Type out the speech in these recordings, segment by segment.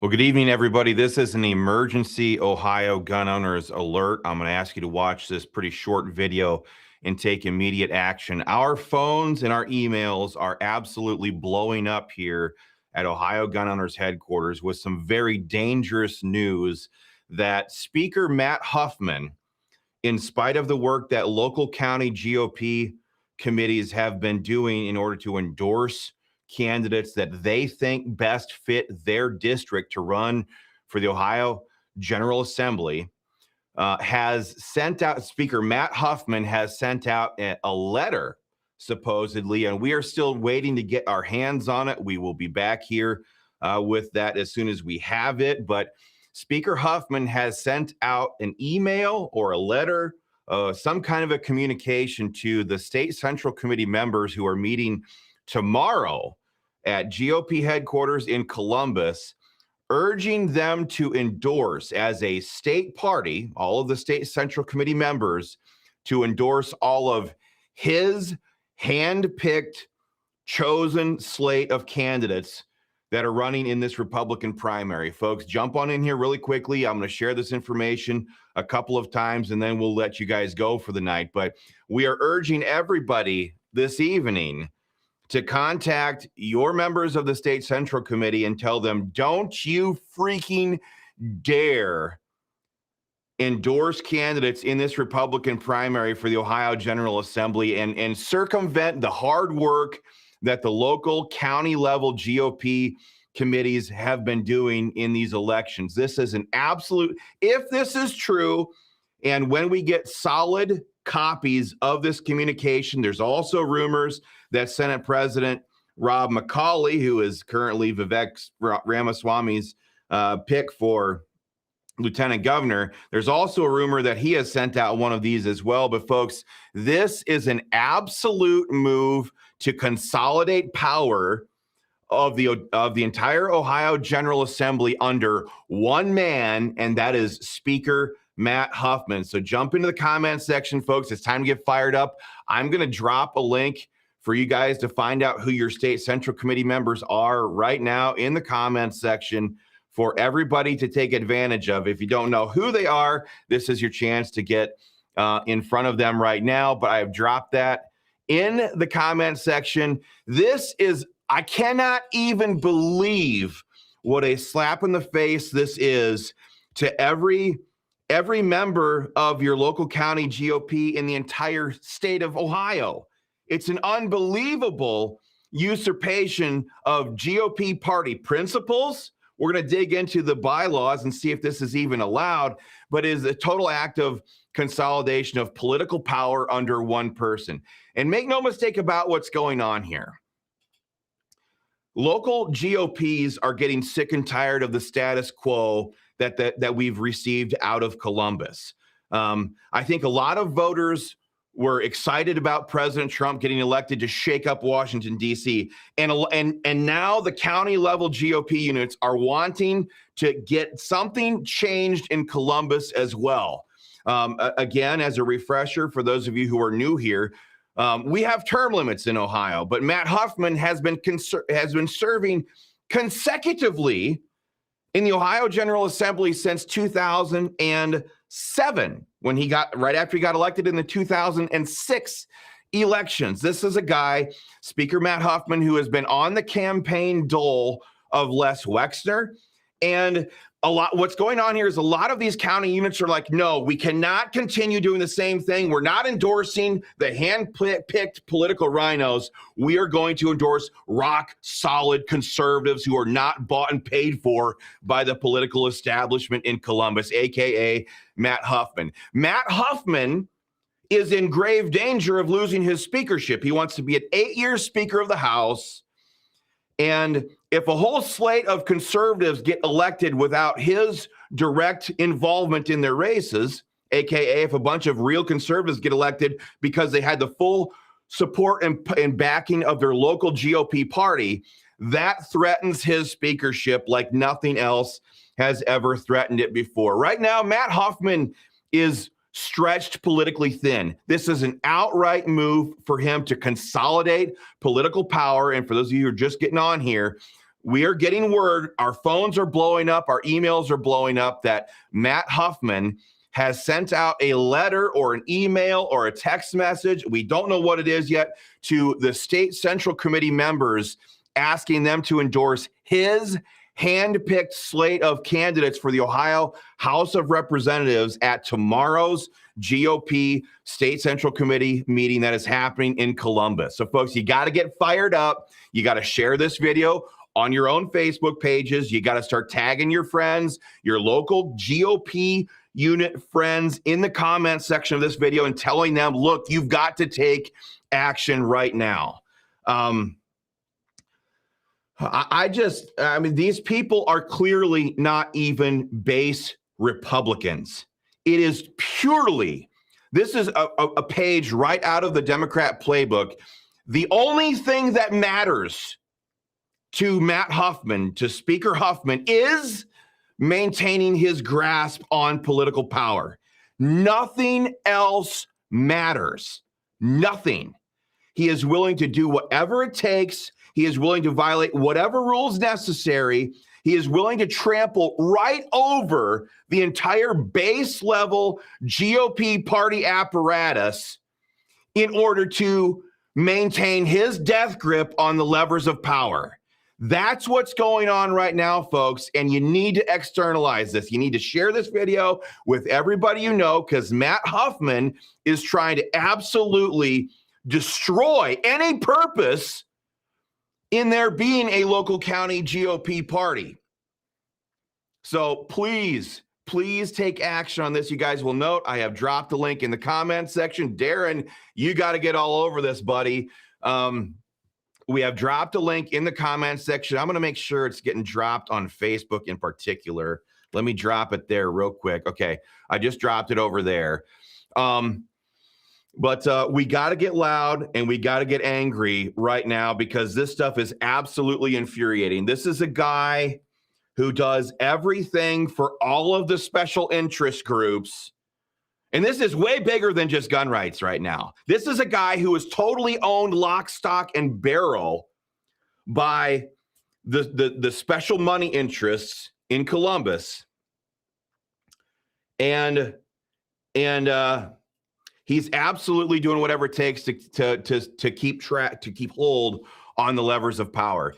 Well, good evening, everybody. This is an emergency Ohio gun owners alert. I'm going to ask you to watch this pretty short video and take immediate action. Our phones and our emails are absolutely blowing up here at Ohio gun owners headquarters with some very dangerous news that Speaker Matt Huffman, in spite of the work that local county GOP committees have been doing in order to endorse candidates that they think best fit their district to run for the Ohio General Assembly, has sent out, Speaker Matt Huffman has sent out a letter, supposedly, and we are still waiting to get our hands on it. We will be back here with that as soon as we have it. But Speaker Huffman has sent out an email or a letter, some kind of a communication to the state central committee members who are meeting tomorrow at GOP headquarters in Columbus, urging them to endorse as a state party, all of the state central committee members, to endorse all of his hand-picked, chosen slate of candidates that are running in this Republican primary. Folks, jump on in here really quickly. I'm going to share this information a couple of times, and then we'll let you guys go for the night. But we are urging everybody this evening to contact your members of the State Central Committee and tell them, don't you freaking dare endorse candidates in this Republican primary for the Ohio General Assembly and circumvent the hard work that the local county level GOP committees have been doing in these elections. This is an absolute, if this is true, and when we get solid copies of this communication, there's also rumors that Senate President Rob McCauley, who is currently Vivek Ramaswamy's pick for lieutenant governor, there's also a rumor that he has sent out one of these as well. But folks, this is an absolute move to consolidate power of the entire Ohio General Assembly under one man, and that is Speaker Matt Huffman. So jump into the comment section, folks. It's time to get fired up. I'm going to drop a link for you guys to find out who your state central committee members are right now in the comment section for everybody to take advantage of. If you don't know who they are, this is your chance to get in front of them right now. But I have dropped that in the comment section. This is, I cannot even believe what a slap in the face this is to every member of your local county GOP in the entire state of Ohio. It's an unbelievable usurpation of GOP party principles. We're going to dig into the bylaws and see if this is even allowed, but it is a total act of consolidation of political power under one person. And make no mistake about what's going on here. Local GOPs are getting sick and tired of the status quo that we've received out of Columbus. I think a lot of voters were excited about President Trump getting elected to shake up Washington, D.C. And now the county level GOP units are wanting to get something changed in Columbus as well. Again, as a refresher for those of you who are new here, we have term limits in Ohio, but Matt Huffman has been serving consecutively in the Ohio General Assembly since 2007, when he got, right after he got elected in the 2006 elections. This is a guy, Speaker Matt Huffman, who has been on the campaign dole of Les Wexner. And what's going on here is a lot of these county units are like, no, we cannot continue doing the same thing. We're not endorsing the hand-picked political rhinos. We are going to endorse rock-solid conservatives who are not bought and paid for by the political establishment in Columbus, a.k.a. Matt Huffman. Matt Huffman is in grave danger of losing his speakership. He wants to be an 8-year Speaker of the House. And if a whole slate of conservatives get elected without his direct involvement in their races, aka if a bunch of real conservatives get elected because they had the full support and backing of their local GOP party, that threatens his speakership like nothing else has ever threatened it before. Right now, Matt Huffman is stretched politically thin. This is an outright move for him to consolidate political power. And for those of you who are just getting on here, we are getting word, our phones are blowing up, our emails are blowing up, that Matt Huffman has sent out a letter or an email or a text message, we don't know what it is yet, to the state central committee members, asking them to endorse his hand-picked slate of candidates for the Ohio House of Representatives at tomorrow's GOP State Central Committee meeting that is happening in Columbus. So, folks, you got to get fired up. You got to share this video on your own Facebook pages. You got to start tagging your friends, your local GOP unit friends in the comment section of this video and telling them, look, you've got to take action right now. I mean, these people are clearly not even base Republicans. It is purely, this is a page right out of the Democrat playbook. The only thing that matters to Matt Huffman, to Speaker Huffman, is maintaining his grasp on political power. Nothing else matters. Nothing. He is willing to do whatever it takes. He is willing to violate whatever rules necessary. He is willing to trample right over the entire base level GOP party apparatus in order to maintain his death grip on the levers of power. That's what's going on right now, folks, and you need to externalize this. You need to share this video with everybody you know, because Matt Huffman is trying to absolutely destroy any purpose in there being a local county GOP party. So please take action on this. You guys will note I have dropped the link in the comment section. Darren, you got to get all over this, buddy. We have dropped a link in the comment section. I'm going to make sure it's getting dropped on Facebook in particular. Let me drop it there real quick. Okay, I just dropped it over there. But we got to get loud and we got to get angry right now because this stuff is absolutely infuriating. This is a guy who does everything for all of the special interest groups. And this is way bigger than just gun rights right now. This is a guy who is totally owned lock, stock, and barrel by the special money interests in Columbus. And he's absolutely doing whatever it takes to keep hold on the levers of power.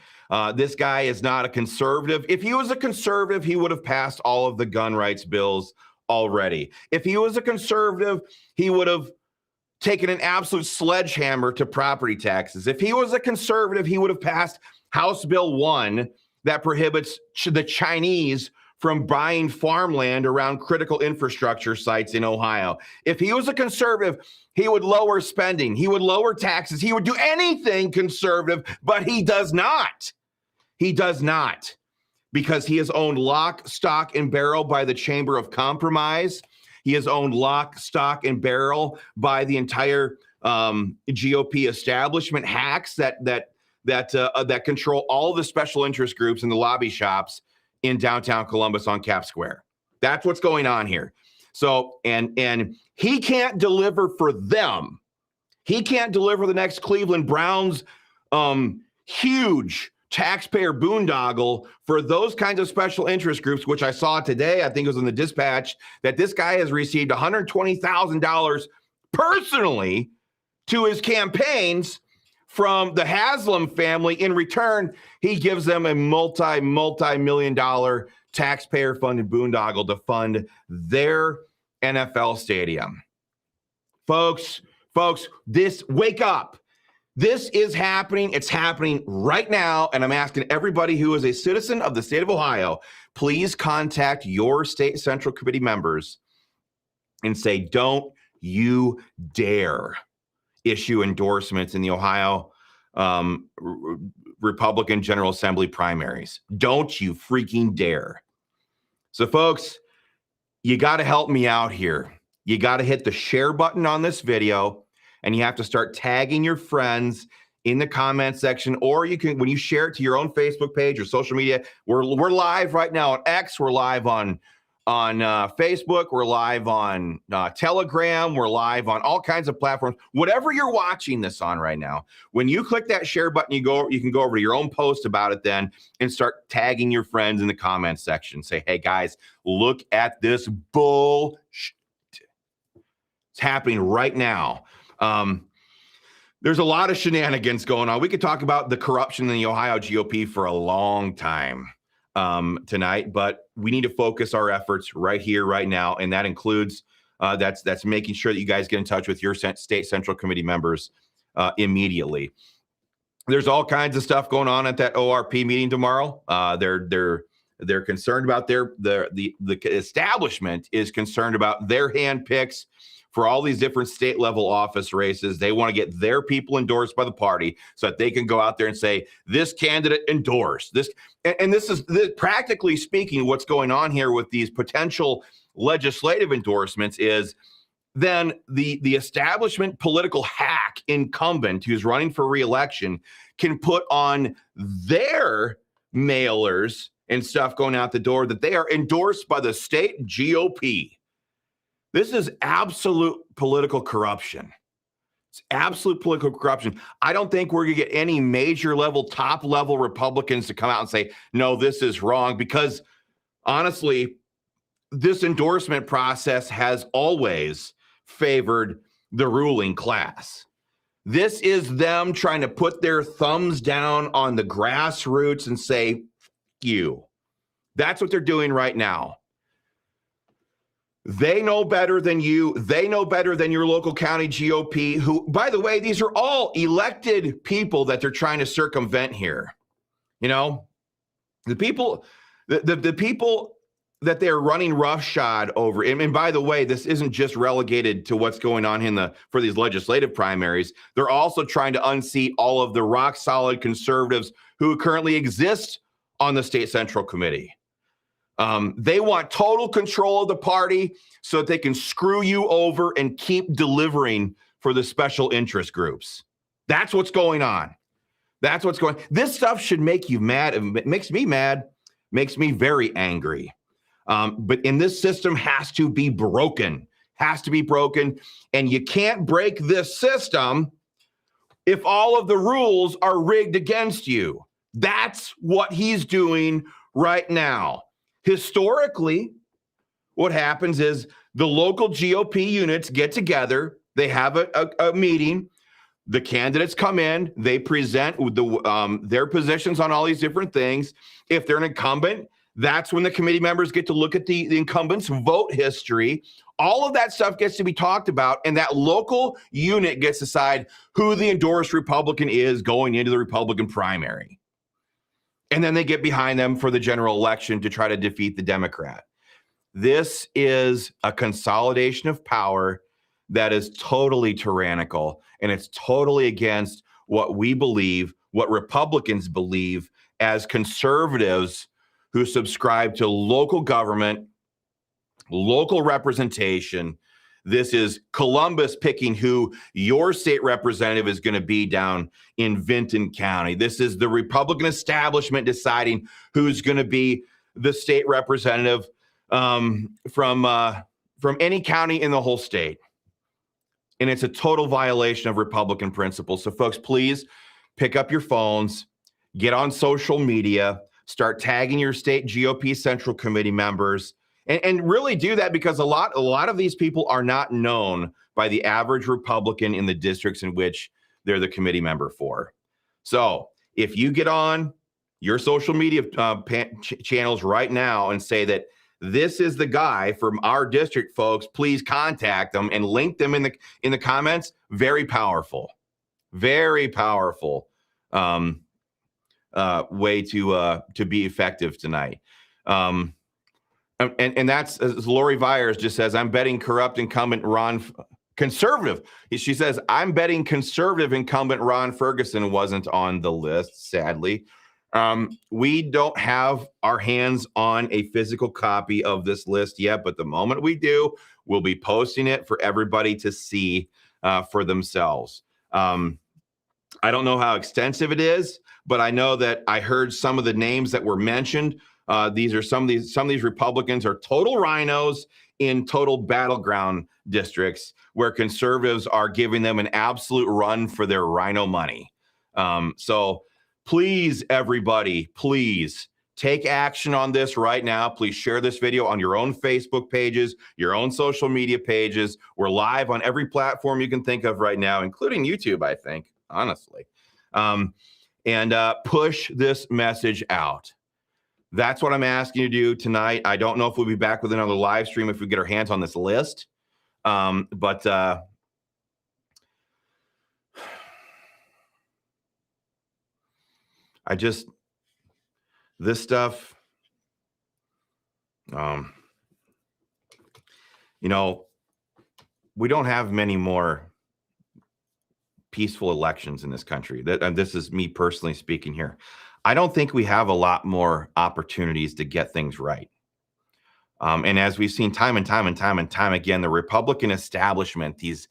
This guy is not a conservative. If he was a conservative, he would have passed all of the gun rights bills already. If he was a conservative, he would have taken an absolute sledgehammer to property taxes. If he was a conservative, he would have passed House Bill 1 that prohibits the Chinese from buying farmland around critical infrastructure sites in Ohio. If he was a conservative, he would lower spending. He would lower taxes. He would do anything conservative, but he does not. He does not. Because he is owned lock, stock, and barrel by the Chamber of Compromise. He is owned lock, stock, and barrel by the entire GOP establishment hacks that control all the special interest groups and the lobby shops in downtown Columbus on Cap Square. That's what's going on here. So, and he can't deliver for them. He can't deliver the next Cleveland Browns huge taxpayer boondoggle for those kinds of special interest groups, which I saw today, I think it was in the Dispatch, that this guy has received $120,000 personally to his campaigns from the Haslam family. In return, he gives them a multi-million dollar taxpayer funded boondoggle to fund their NFL stadium. Folks, wake up. This is happening. It's happening right now. And I'm asking everybody who is a citizen of the state of Ohio, please contact your state central committee members and say, don't you dare issue endorsements in the Ohio Republican General Assembly primaries. Don't you freaking dare. So, folks, you got to help me out here. You got to hit the share button on this video. And you have to start tagging your friends in the comment section, or you can, when you share it to your own Facebook page or social media, we're live right now on X, we're live on on Facebook. We're live on Telegram. We're live on all kinds of platforms. Whatever you're watching this on right now, when you click that share button, you can go over to your own post about it then and start tagging your friends in the comments section. Say, hey, guys, look at this bull. It's happening right now. There's a lot of shenanigans going on. We could talk about the corruption in the Ohio GOP for a long time tonight, but we need to focus our efforts right here, right now, and that includes that's making sure that you guys get in touch with your state central committee members immediately. There's all kinds of stuff going on at that ORP meeting tomorrow. They're concerned about the establishment is concerned about their handpicks for all these different state level office races. They want to get their people endorsed by the party so that they can go out there and say, this candidate endorsed this. And this is practically speaking, what's going on here with these potential legislative endorsements is then the establishment political hack incumbent who's running for reelection can put on their mailers and stuff going out the door that they are endorsed by the state GOP. This is absolute political corruption. It's absolute political corruption. I don't think we're going to get any major level, top level Republicans to come out and say, no, this is wrong, because honestly, this endorsement process has always favored the ruling class. This is them trying to put their thumbs down on the grassroots and say, F you. That's what they're doing right now. They know better than you. They know better than your local county GOP, who, by the way, these are all elected people that they're trying to circumvent here. You know, the people that they're running roughshod over. And by the way, this isn't just relegated to what's going on for these legislative primaries. They're also trying to unseat all of the rock solid conservatives who currently exist on the state central committee. They want total control of the party so that they can screw you over and keep delivering for the special interest groups. That's what's going on. That's what's going on. This stuff should make you mad. It makes me mad, makes me very angry. But in this system has to be broken, And you can't break this system if all of the rules are rigged against you. That's what he's doing right now. Historically, what happens is the local GOP units get together. They have a meeting. The candidates come in. They present their positions on all these different things. If they're an incumbent, that's when the committee members get to look at the incumbent's vote history. All of that stuff gets to be talked about, and that local unit gets to decide who the endorsed Republican is going into the Republican primary. And then they get behind them for the general election to try to defeat the Democrat. This is a consolidation of power that is totally tyrannical, and it's totally against what we believe, what Republicans believe as conservatives who subscribe to local government, local representation. This is Columbus picking who your state representative is going to be down in Vinton County. This is the Republican establishment deciding who's going to be the state representative from any county in the whole state. And it's a total violation of Republican principles. So, folks, please pick up your phones, get on social media, start tagging your state GOP Central Committee members. And really do that, because a lot of these people are not known by the average Republican in the districts in which they're the committee member for. So if you get on your social media channels right now and say that this is the guy from our district, folks, please contact them and link them in the comments. Very powerful way to be effective tonight. And that's, as Lori Vyers just says, I'm betting corrupt incumbent conservative. She says, I'm betting conservative incumbent Ron Ferguson wasn't on the list, sadly. We don't have our hands on a physical copy of this list yet, but the moment we do, we'll be posting it for everybody to see for themselves. I don't know how extensive it is, but I know that I heard some of the names that were mentioned These are some of these Republicans are total rhinos in total battleground districts where conservatives are giving them an absolute run for their rhino money. So please, everybody, please take action on this right now. Please share this video on your own Facebook pages, your own social media pages. We're live on every platform you can think of right now, including YouTube, I think, honestly. And push this message out. That's what I'm asking you to do tonight. I don't know if we'll be back with another live stream if we get our hands on this list. But this stuff, we don't have many more peaceful elections in this country. This is me personally speaking here. I don't think we have a lot more opportunities to get things right. And as we've seen time and time again, the Republican establishment, these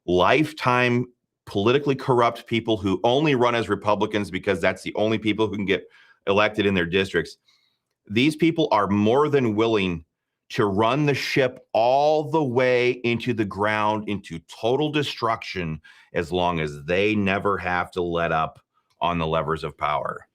lifetime politically corrupt people who only run as Republicans because that's the only people who can get elected in their districts. These people are more than willing to run the ship all the way into the ground, into total destruction, as long as they never have to let up on the levers of power.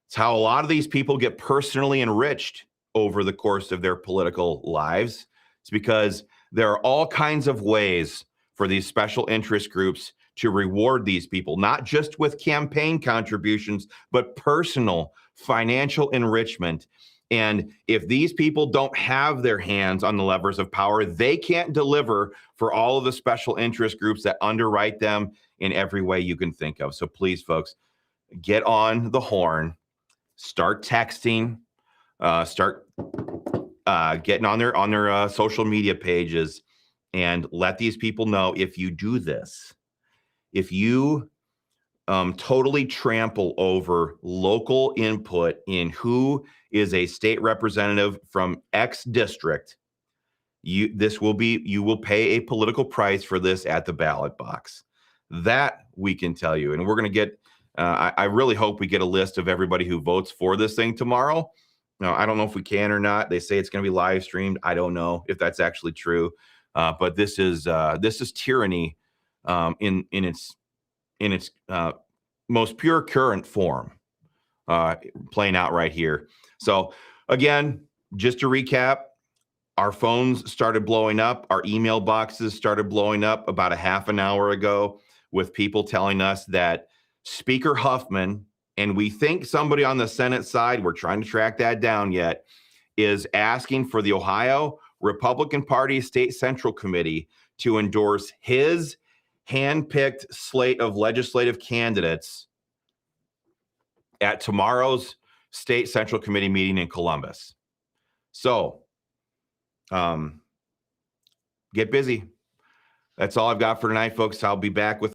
It's how a lot of these people get personally enriched over the course of their political lives. It's because there are all kinds of ways for these special interest groups to reward these people, not just with campaign contributions, but personal financial enrichment. And if these people don't have their hands on the levers of power, they can't deliver for all of the special interest groups that underwrite them in every way you can think of. So please, folks, get on the horn, start texting, start getting on their social media pages, and let these people know if you do this, if you totally trample over local input in who is a state representative from X district, you will pay a political price for this at the ballot box. That we can tell you. And we're going to get, I really hope we get a list of everybody who votes for this thing tomorrow. Now, I don't know if we can or not. They say it's going to be live streamed. I don't know if that's actually true. But this is tyranny in its most pure current form, playing out right here. So again, just to recap, our phones started blowing up. Our email boxes started blowing up about a half an hour ago with people telling us that Speaker Huffman, and we think somebody on the Senate side, we're trying to track that down yet, is asking for the Ohio Republican Party State Central Committee to endorse his handpicked slate of legislative candidates at tomorrow's State Central Committee meeting in Columbus. So, get busy. That's all I've got for tonight, folks. I'll be back with